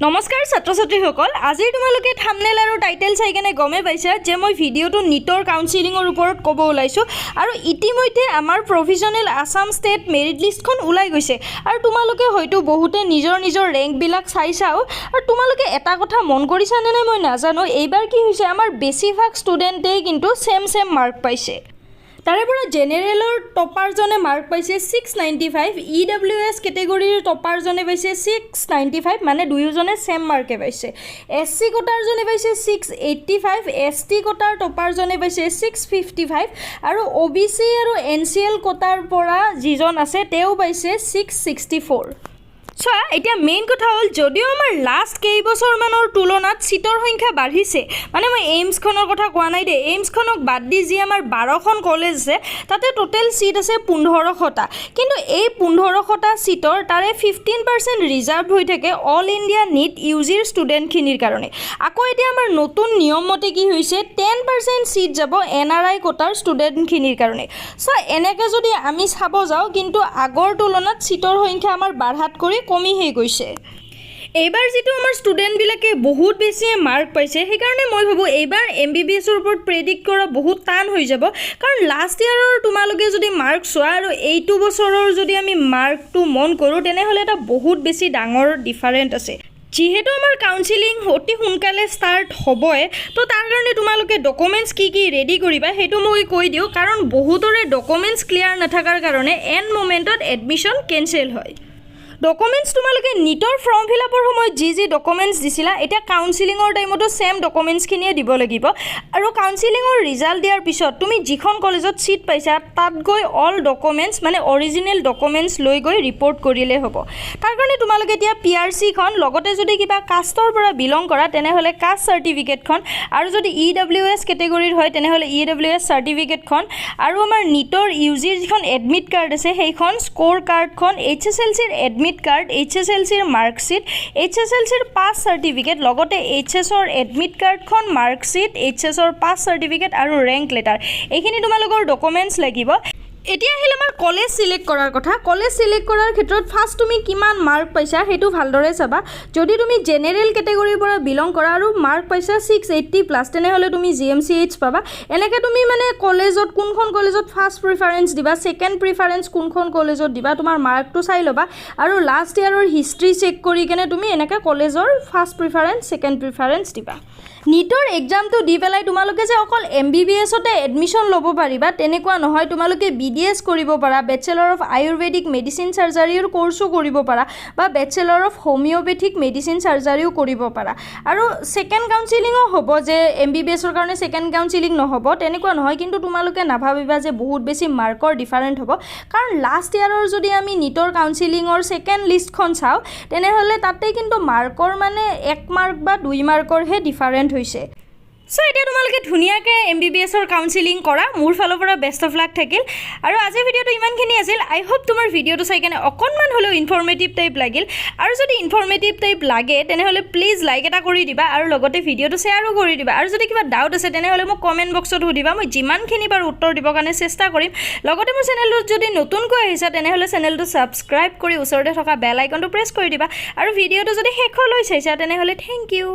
নমস্কাৰ ছাত্ৰ ছাত্ৰীসকল আজি তোমালোকে থাম্বনেল আৰু টাইটেল চাই কেনে গমে পাইছা যে মই ভিডিঅটো নিটৰ কাউন্সেলিংৰ ওপৰত ক'ব ওলাইছো আৰু ইতিমধ্যে আমাৰ প্ৰভিজনেল আসাম ষ্টেট মেৰিট লিষ্টখন ওলাই গৈছে আৰু তোমালোকে হয়তো বহুতে নিজৰ ৰেংক বিলাক চাইছাও আৰু তোমালোকে এটা কথা মন কৰিছা নে মই নাজানো এইবাৰ কি হৈছে আমাৰ বেছিভাগ ষ্টুডেণ্টেই কিন্তু সেম মাৰ্ক পাইছে তাৰে পৰা জেনেৰেলৰ টপাৰজনে মাৰ্ক পাইছে 695 EWS কেটেগৰীৰ টপাৰজনে পাইছে 695 মানে দুয়োজনে সেম মাৰ্কে পাইছে SC কোটাৰজনে পাইছে 685 ST কোটাৰ টপাৰজনে পাইছে 655 আৰু OBC আৰু NCL কোটাৰ পৰা যিজন আছে তেওঁ পাইছে 664 চোৱা এতিয়া মেইন কথা হ'ল যদিও আমাৰ লাষ্ট কেইবছৰমানৰ তুলনাত সিটৰ সংখ্যা বাঢ়িছে মানে মই এইমছখনৰ কথা কোৱা নাই দে এইমছখনক বাদ দি যি আমাৰ 12খন কলেজ আছে তাতে টোটেল সিট আছে 1500টা কিন্তু এই 1500টা সিটৰ তাৰে 15% ৰিজাৰ্ভ হৈ থাকে অল ইণ্ডিয়া নিট ইউজিৰ ষ্টুডেণ্টখিনিৰ কাৰণে আকৌ এতিয়া আমাৰ নতুন নিয়ম মতে কি হৈছে 10% সিট যাব NRI কোটাৰ ষ্টুডেণ্টখিনিৰ কাৰণে সো এনেকৈ যদি আমি চাব যাওঁ কিন্তু আগৰ তুলনাত সিটৰ সংখ্যা আমাৰ বাঢ়াত কৰি কমি হৈ গৈছে এইবাৰ যেটো আমাৰ ষ্টুডেণ্ট বিলাকে বহুত বেছি মাৰ্ক পাইছে সেই কাৰণে মই ভাবো এইবাৰ MBBS ৰ ওপৰত প্ৰেডিক্ট কৰা বহুত টান হৈ যাব কাৰণ লাষ্ট ইয়াৰৰ তোমালোকে যদি মাৰ্ক চোৱা আৰু এইটো বছৰৰ যদি আমি মাৰ্কটো মন কৰো তেনেহলে এটা বহুত বেছি ডাঙৰ ডিফাৰেন্ট আছে যেহেতু আমাৰ কাউন্সেলিং অতি সোনকালে ষ্টাৰ্ট হ'বই তো তাৰ কাৰণে তোমালোকে ডকুমেন্টছ কি ৰেডি কৰিবা হেতু মই কৈ দিও কাৰণ বহুতৰে ডকুমেন্টছ ক্লিয়াৰ নাথাকাৰ কাৰণে এন মোমেন্টত এডমিশন কেনসেল হয় ডকুমেন্টছ তোমালোকে নিটৰ ফৰ্ম ফিলআপৰ সময়ত যি ডকুমেন্টছ দিছিলা এটা কাউন্সেলিংৰ টাইমতো সেম ডকুমেন্টছখিনিয়ে দিব লাগিব আৰু কাউন্সেলিংৰ ৰিজাল্ট দিয়াৰ পিছত তুমি যিখন কলেজত সিট পাইছা তাত গৈ অল ডকুমেন্টছ মানে অৰিজিনেল ডকুমেন্টছ লৈ গৈ ৰিপৰ্ট কৰিলে হ'ব তাৰ কাৰণে তোমালোকে এতিয়া PRC খন লগতে যদি কিবা কাষ্টৰ পৰা বিলং কৰা তেনেহলে কাষ্ট সাৰ্টিফিকেটখন আৰু যদি EWS কেটেগৰীৰ হয় তেনেহলে EWS সাৰ্টিফিকেটখন আৰু আমাৰ নিটৰ ইউজিৰ যিখন এডমিট কাৰ্ড আছে সেইখন স্কোৰ কাৰ্ডখন HSLCৰ এডমিট কাৰ্ড HSLCৰ মাৰ্কশিট HSLCৰ পাছ সাৰ্টিফিকেট লগতে HSৰ এডমিট কাৰ্ডখন মাৰ্কশিট HSৰ পাছ সাৰ্টিফিকেট আৰু ৰেংক লেটাৰ এইখিনি তোমালোকৰ ডকুমেন্টছ লাগিব এতিয়া আহিলে আমাৰ কলেজ সিলেক্ট কৰাৰ কথা কলেজ সিলেক্ট কৰাৰ ক্ষেত্ৰত ফাৰ্স্ট তুমি কিমান মাৰ্ক পাইছা হেতু ভালদৰে চাবা যদি তুমি জেনাৰেল কেটেগৰীৰ পৰা বিলং কৰা আৰু মাৰ্ক পাইছা 680 প্লাস তেনেহলে তুমি GMCH পাবা এনেকৈ তুমি মানে কলেজত কোনখন কলেজত ফাৰ্স্ট প্ৰিফাৰেন্স দিবা সেকেন্ড প্ৰিফাৰেন্স কোনখন কলেজত দিবা তোমাৰ মাৰ্কটো চাই লবা আৰু লাষ্ট ইয়াৰৰ হিষ্ট্ৰি চেক কৰি কেনে তুমি এনেকৈ কলেজৰ ফাৰ্স্ট প্ৰিফাৰেন্স সেকেন্ড প্ৰিফাৰেন্স দিবা নিটৰ এক্সামটো দি পেলাই তোমালোকে যে অকল MBBSতে এডমিশন ল'ব পাৰিবা তেনেকুৱা নহয় তোমালোকে BDS কৰিব পাৰা বেচেলৰ অফ আয়ুৰ্বেদিক মেডিচিন সাৰ্জাৰীৰ কোৰ্সও কৰিব পাৰা বা বেচেলৰ অফ হোমিওপেথিক মেডিচিন সাৰ্জাৰীও কৰিব পাৰা আৰু সেকেন্ড কাউন্সেলিংও হ'ব যে MBBSৰ কাৰণে সেকেন্ড কাউন্সেলিং নহব তেনেকুৱা নহয় কিন্তু তোমালোকে নাভাবিবা যে বহুত বেছি মাৰ্কৰ ডিফাৰেন্ট হ'ব কাৰণ লাষ্ট ইয়াৰৰ যদি আমি নিটৰ কাউন্সেলিংৰ সেকেন্ড লিষ্টখন চাও তেনেহলে তাতে কিন্তু মাৰ্কৰ মানে 1 মাৰ্ক বা 2 মাৰ্কৰ হে ডিফাৰেন্ট হৈছে সো এতিয়া তোমালোকে ধুনিয়াকে MBBSৰ কাউন্সেলিং কৰা মোৰ ফালৰ পৰা বেষ্ট অফ লাক থাকিল আৰু আজি ভিডিঅটো ইমানখিনি আছিল আই হোপ তোমাৰ ভিডিঅটো চাই কেনে অকনমান হলেও ইনফৰমেটিভ টাইপ লাগিল আৰু যদি ইনফৰমেটিভ টাইপ লাগে তেনেহলে প্লিজ লাইক এটা কৰি দিবা আৰু লগতে ভিডিঅটো শেয়াৰো কৰি দিবা আৰু যদি কিবা ডাউট আছে তেনেহলে মোক কমেন্ট বক্সত সুধিবা মই যিমানখিনি পাৰো উত্তৰ দিবৰ কাৰণে চেষ্টা কৰিম লগতে মোৰ চেনেলটো যদি নতুনকৈ আহিছা তেনেহলে চেনেলটো সাবস্ক্ৰাইব কৰি ওচৰতে থকা বেল আইকনটো প্ৰেছ কৰি দিবা আৰু ভিডিঅটো যদি শেষলৈ চাইছা তেনেহলে থ্যাংক ইউ